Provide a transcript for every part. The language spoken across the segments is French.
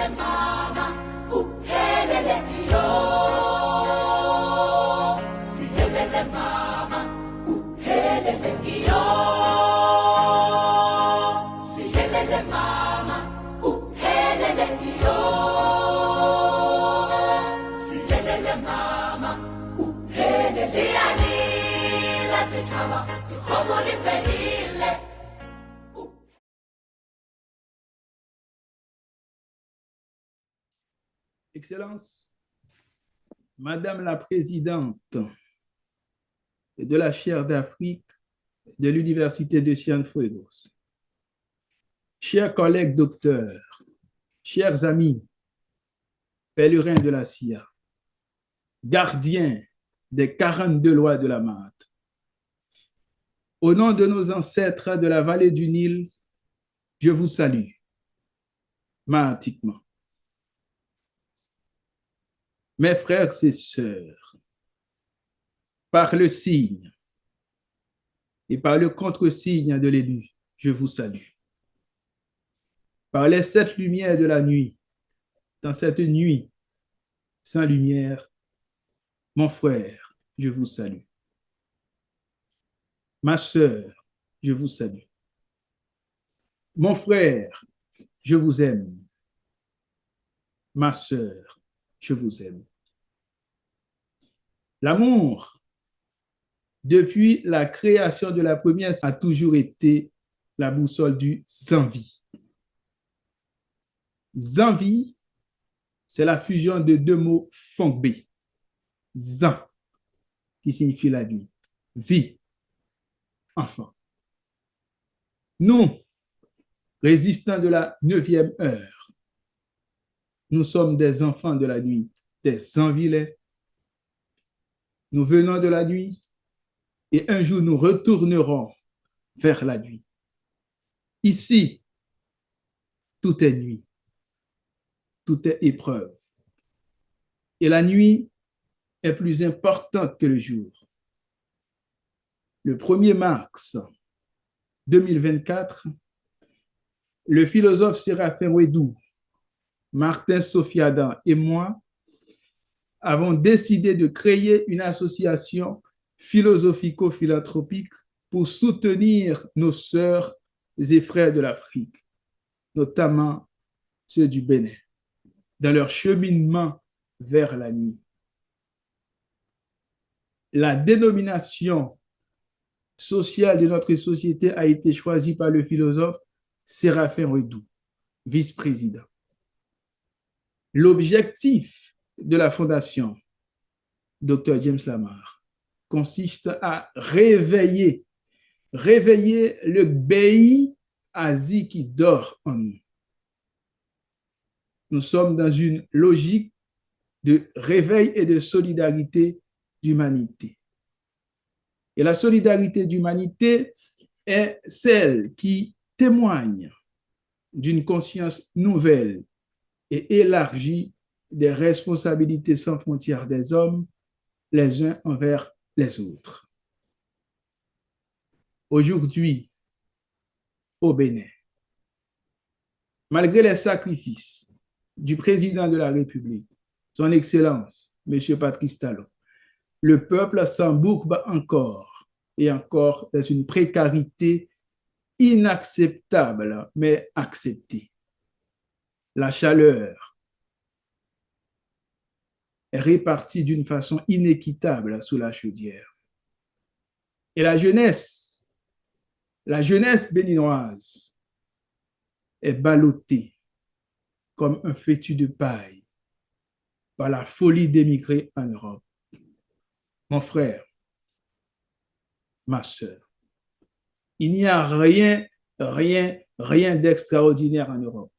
mama, uhelele yo. Siyelele mama, uhelele yo. Siyelele mama, uhelele yo. Siyelele mama, uhelele. Siyalila sitshaba, dikgomo di fedile. Excellence, Madame la Présidente de la Chaire d'Afrique de l'Université de Cienfuegos, chers collègues docteurs, chers amis, pèlerins de la CIA, gardiens des 42 lois de la Maat, au nom de nos ancêtres de la vallée du Nil, je vous salue maatiquement. Mes frères et sœurs, par le signe et par le contre-signe de l'élu, je vous salue. Par les 7 lumières de la nuit, dans cette nuit sans lumière, mon frère, je vous salue. Ma sœur, je vous salue. Mon frère, je vous aime. Ma sœur, je vous aime. L'amour, depuis la création de la première, a toujours été la boussole du Zanvi. Zanvi, c'est la fusion de 2 mots fongbé. Zan, qui signifie la nuit. Vie, enfant. Nous, résistants de la 9e heure, nous sommes des enfants de la nuit, des Zanvilais. Nous venons de la nuit et un jour nous retournerons vers la nuit. Ici, tout est nuit, tout est épreuve. Et la nuit est plus importante que le jour. Le 1er mars 2024, le philosophe Séraphin Ouédou, Martin Sofiadan et moi avons décidé de créer une association philosophico-philanthropique pour soutenir nos sœurs et frères de l'Afrique, notamment ceux du Bénin, dans leur cheminement vers la nuit. La dénomination sociale de notre société a été choisie par le philosophe Séraphin Ouédou, vice-président. L'objectif de la fondation Dr. James Lamar consiste à réveiller le Gbéi Azi qui dort en nous. Nous sommes dans une logique de réveil et de solidarité d'humanité. Et la solidarité d'humanité est celle qui témoigne d'une conscience nouvelle et élargie des responsabilités sans frontières des hommes, les uns envers les autres. Aujourd'hui, au Bénin, malgré les sacrifices du président de la République, son Excellence, M. Patrice Talon, le peuple s'embourbe encore et encore dans une précarité inacceptable, mais acceptée. La chaleur est répartie d'une façon inéquitable sous la chaudière. Et la jeunesse béninoise est ballottée comme un fétu de paille par la folie d'émigrer en Europe. Mon frère, ma sœur, il n'y a rien d'extraordinaire en Europe.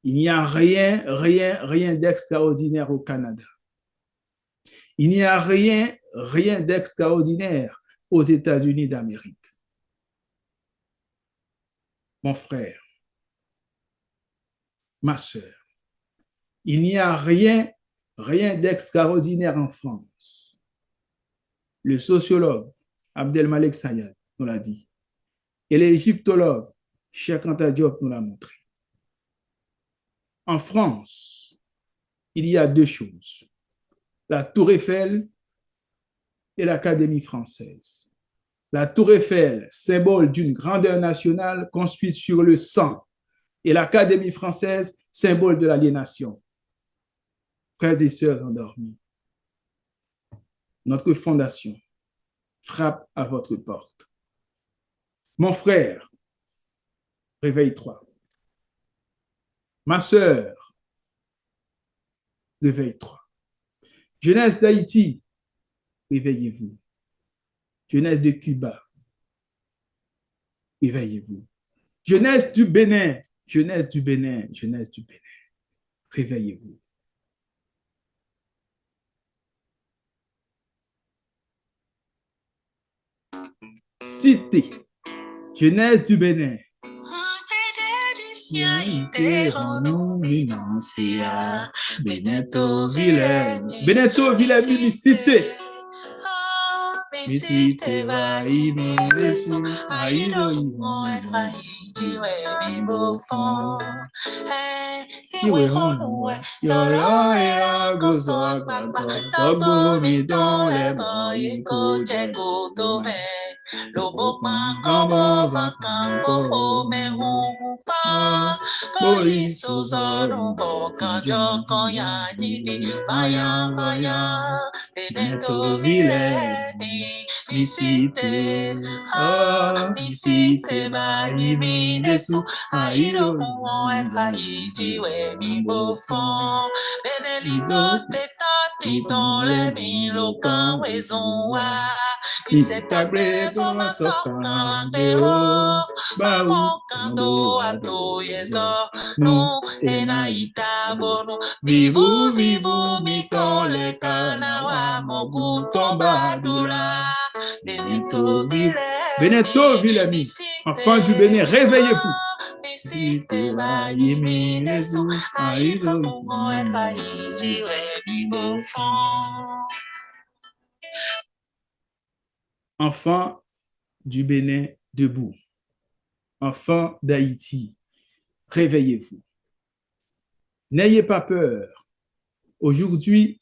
Il n'y a rien d'extraordinaire au Canada. Il n'y a rien d'extraordinaire aux États-Unis d'Amérique. Mon frère, ma sœur, il n'y a rien d'extraordinaire en France. Le sociologue Abdelmalek Sayad nous l'a dit. Et l'égyptologue Cheikh Anta Diop nous l'a montré. En France, il y a deux choses, la Tour Eiffel et l'Académie française. La Tour Eiffel, symbole d'une grandeur nationale construite sur le sang, et l'Académie française, symbole de l'aliénation. Frères et sœurs endormis, notre fondation frappe à votre porte. Mon frère, réveille-toi. Ma sœur, réveille-toi. Jeunesse d'Haïti, réveillez-vous. Jeunesse de Cuba, réveillez-vous. Jeunesse du Bénin, jeunesse du Bénin, jeunesse du Bénin, réveillez-vous. Cité, jeunesse du Bénin. Beneteau, Villers, cité. Cité, Vivo, miton le kanawa, moguton badoula. Beneteau, Villers, enfants du Bénin, réveillez-vous. Enfants du Bénin, debout. Enfants d'Haïti, réveillez-vous. N'ayez pas peur. Aujourd'hui,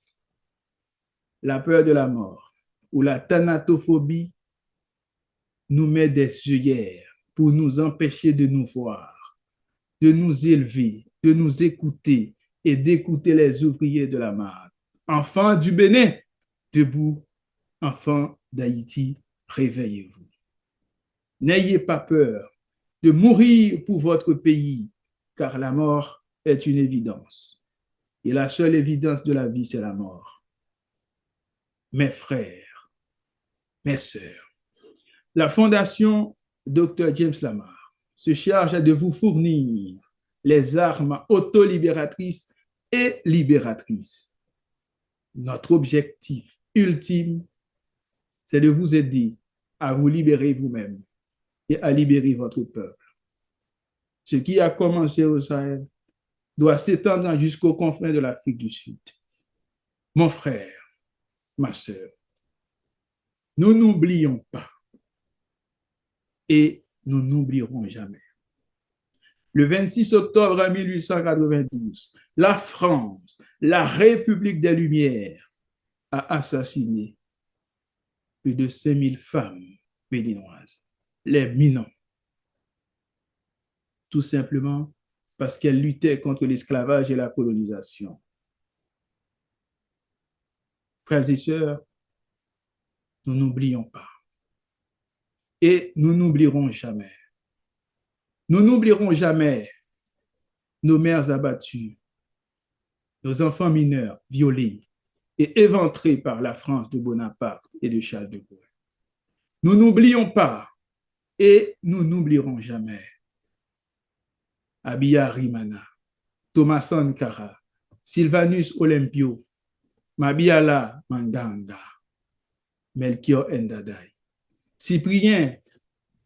la peur de la mort ou la thanatophobie nous met des œillères pour nous empêcher de nous voir, de nous élever, de nous écouter et d'écouter les ouvriers de la marde. Enfants du Bénin, debout. Enfants d'Haïti, réveillez-vous. N'ayez pas peur de mourir pour votre pays, car la mort est une évidence. Et la seule évidence de la vie, c'est la mort. Mes frères, mes sœurs, la Fondation Dr. James Lamar se charge de vous fournir les armes autolibératrices et libératrices. Notre objectif ultime, c'est de vous aider à vous libérer vous-même et à libérer votre peuple. Ce qui a commencé au Sahel doit s'étendre jusqu'aux confins de l'Afrique du Sud. Mon frère, ma sœur, nous n'oublions pas et nous n'oublierons jamais. Le 26 octobre 1892, la France, la République des Lumières, a assassiné plus de 5000 femmes béninoises, les minants. Tout simplement parce qu'elles luttaient contre l'esclavage et la colonisation. Frères et sœurs, nous n'oublions pas. Et nous n'oublierons jamais. Nous n'oublierons jamais nos mères abattues, nos enfants mineurs violés et éventrés par la France de Bonaparte et de Charles de Gaulle. Nous n'oublions pas et nous n'oublierons jamais Abia Rimana, Thomas Sankara, Sylvanus Olympio, Mabiala Manganga, Melchior Ndadaye, Cyprien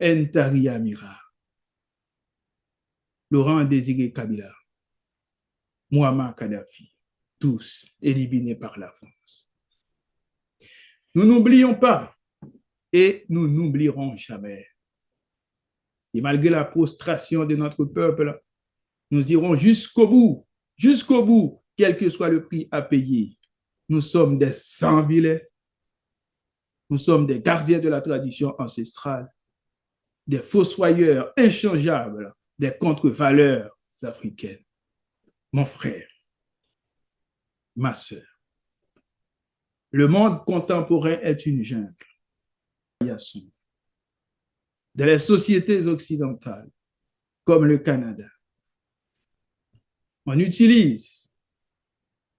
Ntariamira, Laurent Désiré Kabila, Muammar Kadhafi, tous éliminés par la France. Nous n'oublions pas et nous n'oublierons jamais. Et malgré la prostration de notre peuple, nous irons jusqu'au bout jusqu'au bout, quel que soit le prix à payer. Nous sommes des sans-vilains. Nous sommes des gardiens de la tradition ancestrale, des fossoyeurs inchangeables des contre-valeurs africaines. Mon frère, ma sœur, le monde contemporain est une jungle. Dans les sociétés occidentales, comme le Canada, on utilise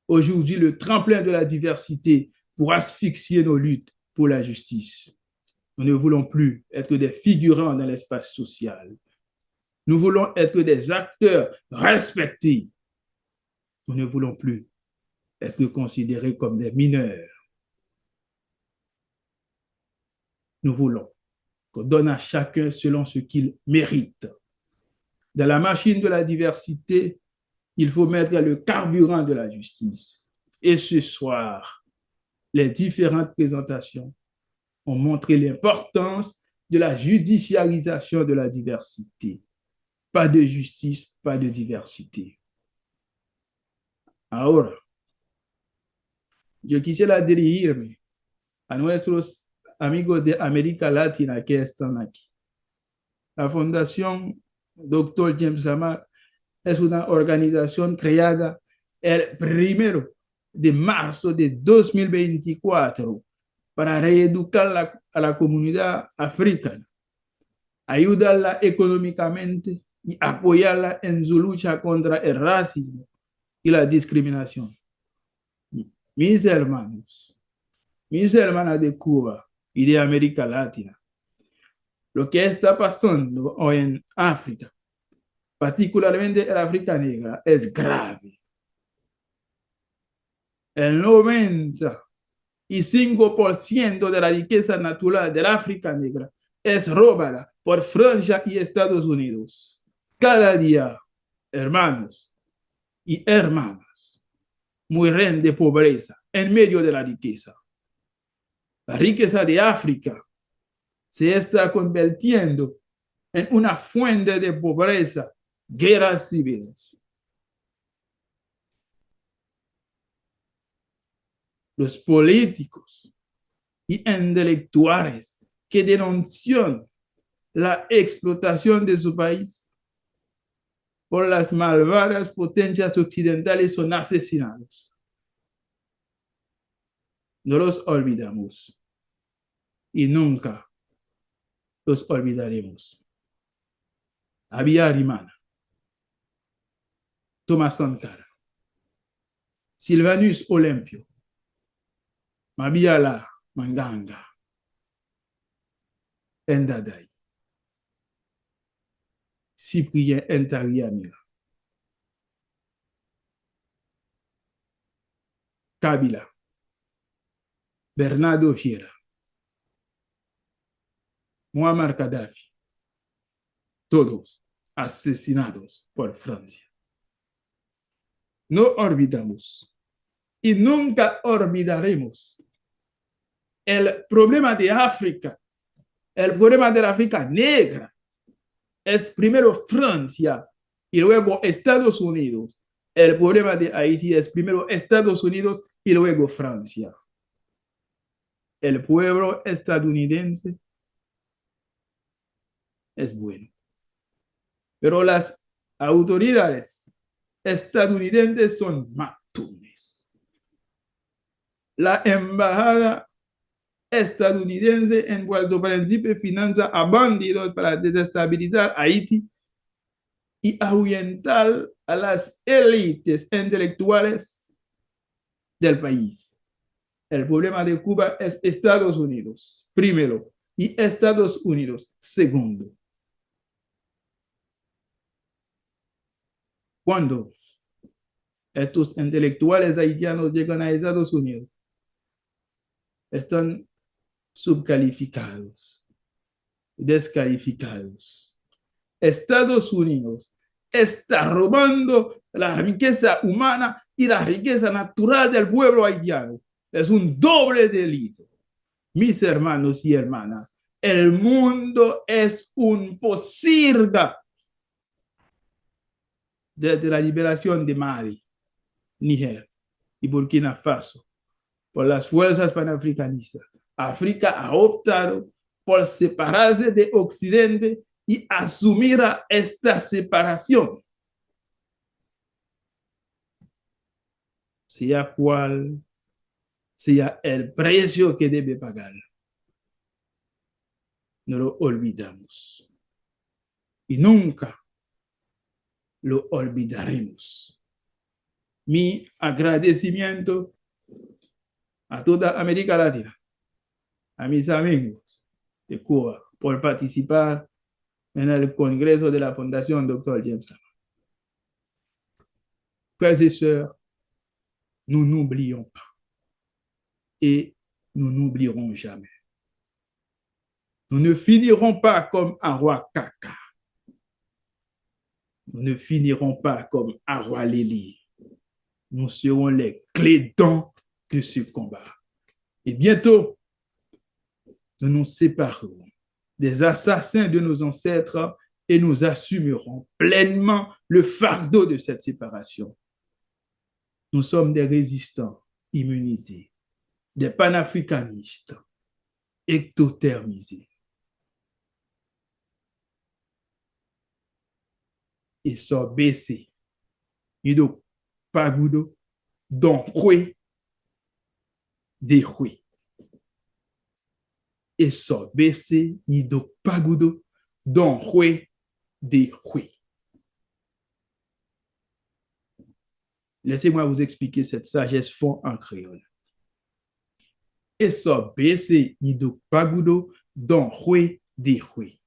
aujourd'hui le tremplin de la diversité pour asphyxier nos luttes pour la justice. Nous ne voulons plus être des figurants dans l'espace social. Nous voulons être des acteurs respectés. Nous ne voulons plus être considérés comme des mineurs. Nous voulons qu'on donne à chacun selon ce qu'il mérite. Dans la machine de la diversité, il faut mettre le carburant de la justice. Et ce soir, les différentes présentations ont montré l'importance de la judiciarisation de la diversité. Pas de justice, pas de diversité. Ahora, yo quisiera dirigirme a nuestros amigos de América Latina que están aquí. La Fundación Dr. James Amar es una organización creada el 1 de marzo de 2024 para reeducar a la comunidad africana, ayudarla económicamente y apoyarla en su lucha contra el racismo y la discriminación. Mis hermanos, mis hermanas de Cuba y de América Latina, lo que está pasando hoy en África, particularmente en África negra, es grave. El 95% de la riqueza natural del África negra es robada por Francia y Estados Unidos. Cada día, hermanos y hermanas mueren de pobreza en medio de la riqueza. La riqueza de África se está convirtiendo en una fuente de pobreza, guerras civiles. Los políticos y intelectuales que denuncian la explotación de su país por las malvadas potencias occidentales son asesinados. No los olvidamos y nunca los olvidaremos. Habyarimana, Thomas Sankara, Sylvanus Olympio, Mabiala Manganga, Ndadaye, Cyprien Ntariamila, Kabila, Bernardo Fiera, Muammar Gaddafi, todos asesinados por Francia. No olvidamos y nunca olvidaremos el problema de África, el problema de la África negra. Es primero Francia y luego Estados Unidos. El problema de Haití es primero Estados Unidos y luego Francia. El pueblo estadounidense es bueno, pero las autoridades estadounidenses son matones. La embajada estadounidense en Puerto Príncipe financia a bandidos para desestabilizar Haití y ahuyentar a las élites intelectuales del país. El problema de Cuba es Estados Unidos, primero, y Estados Unidos, segundo. Cuando estos intelectuales haitianos llegan a Estados Unidos, están subcalificados, descalificados. Estados Unidos está robando la riqueza humana y la riqueza natural del pueblo haitiano. Es un doble delito. Mis hermanos y hermanas, el mundo es un pocilga desde la liberación de Mali Niger y Burkina Faso, por las fuerzas panafricanistas, África ha optado por separarse de Occidente y asumir esta separación, sea cual sea el precio que debe pagar. No lo olvidamos y nunca lo olvidaremos. Mi agradecimiento a toda América Latina, a mis amigos de Cuba, por participar en el Congreso de la Fundación Dr. James Lama. Frères et sœurs, nous n'oublions pas et nous n'oublierons jamais. Nous ne finirons pas comme Arwa Kaka. Nous ne finirons pas comme Arwa Lili. Nous serons les clés dents de ce combat. Et bientôt, nous nous séparerons des assassins de nos ancêtres et nous assumerons pleinement le fardeau de cette séparation. Nous sommes des résistants immunisés, des panafricanistes ectothermisés. Et so bese, yido pagudo, don hue, de hue. Et so bese, yido pagudo, don hue, de hue. Laissez-moi vous expliquer cette sagesse fond en créole. Et so bese, yido pagudo, don hue, de hue.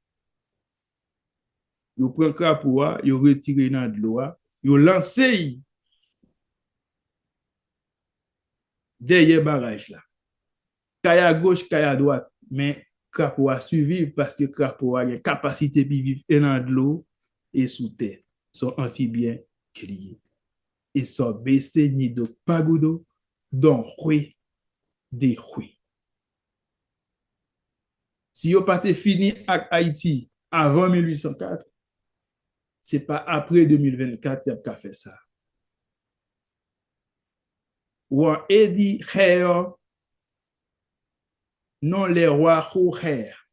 Yo prend crapoua, yo retire dans de l'eau, yo lancé derrière barrage là. Kaya à gauche, kaya à droite, mais crapoua survivre parce que crapoua a une capacité de vivre dans de l'eau et sous terre. Son amphibien crié. Et son baissé ni de pagudo, don hue de hue. Si yo pas fini avec Haïti avant 1804, c'est pas après 2024 qu'a fait ça. Ou en Edi Kher, non les rois Kher.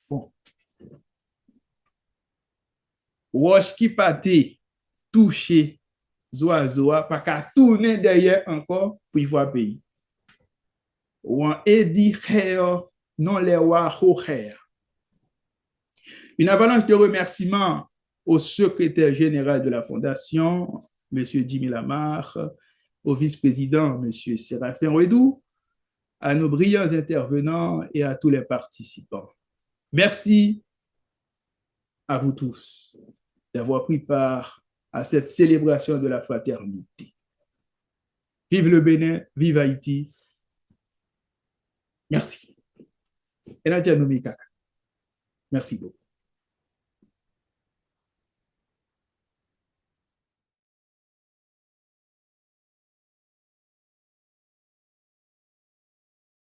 Bon. Wash qui pâté touché Zoazoa, pas qu'à tourner derrière encore pour y voir pays. Ou en Edi Kher, non les rois Kher. Une avalanche de remerciements au secrétaire général de la Fondation, M. Jimmy Lamar, au vice-président, M. Séraphin Redou, à nos brillants intervenants et à tous les participants. Merci à vous tous d'avoir pris part à cette célébration de la fraternité. Vive le Bénin, vive Haïti. Merci. Et la Merci beaucoup.